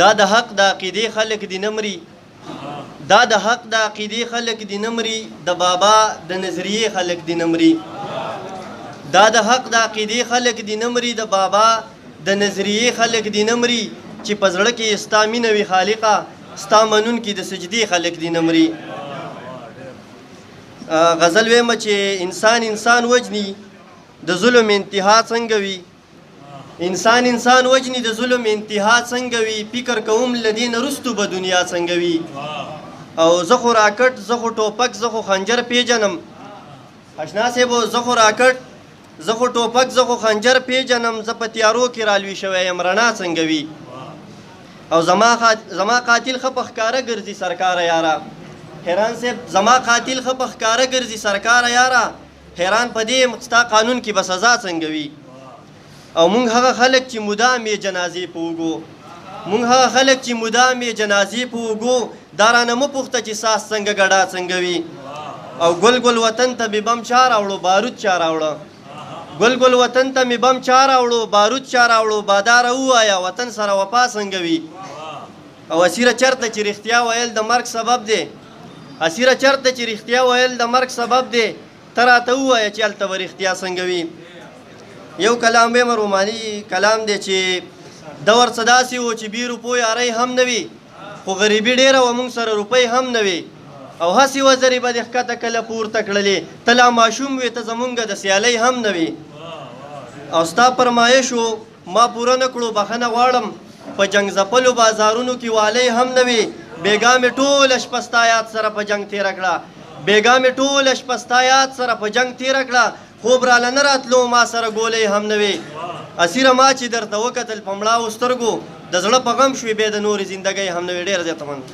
دا د حق د عقیدې خلک دي نه مري، دا د حق د عقیدې خلک دي نه مري، د بابا د نظریې خلک دي نه مري، دا د حق د عقیدې خلک دي نه مري، د بابا د نظریې خلک دي نه مري، چې په زړه کې ستا مینه وي خالقه، ستا منونکي د سجدې خلک دي نه مري. غزل ویمه چې انسان وجني د ظلم انتها څنګه وي، انسان وجني د ظلم انتها څنګه وي، فکر کوم له دې نه وروستو به دنیا څنګه وي. او زه خو راکټ، زه خو ټوپک، زه خو خنجر پیژنم، اشنا صاحب زه خو راکټ، زه خو ټوپک، زه خو خنجر پیژنم، زه په تیارو کې رالوی شوی یم رڼا څنګه وي. او زما قاتل ښه په ښکاره ګرځي سرکاره یاره، حیران صاحب زما قاتل ښه په ښکاره ګرځي سرکاره یاره، حیران په دې ستا قانون کې به سزا څنګه وي. او مونږ هغه خلک چې مدام یې جنازې په اوږو، مونږ هغه خلک چې مدام یې جنازې په اوږو، دا رانه مه پوښته چې ساس څنګه ګډا څنګه وي. او ګل وطن ته مې بم چا راوړو بارود چا راوړه، ګل وطن ته مې بم چا راوړو بارود چا راوړو، باداره ووایه وطن سره وفا څنګه وي. او اسیره چرته چې رښتیا ویل د مرګ سبب دی، اسیره چرته چې رښتیا ویل د مرګ سبب دی، ته راته ووایه چې هلته به رښتیا څنګه وي. یو کلام ویم روماني کلام دی چې د ورڅه داسې و چې بې روپو یارۍ هم نه وي، خو غریبي ډېره وه مونږ سره روپۍ هم نه وي، او هسې وزرې به دې ښکته کله پورته کړلې، ته لا ماشوم وې ته زمونږ د سیالۍ هم نه وي. او ستا فرمایشو ما پوره نه کړو بخښنه غواړم، په جنګ ځپلو بازارونو کې والی هم نه وي، بېګا مې ټوله شپه ستا یاد سره په جنګ تېره کړه، بېګا مې ټوله شپه ستا یاد سره په جنګ تېره کړه، خوب راله نه راتلو ما سره ګولۍ هم نه وي. اسیره ما چې درته وکتل په مړاوو سترګو، د زړه په غم شوې بیا د نورې زندګۍ هم نه وي. ډېر زیاته مننه.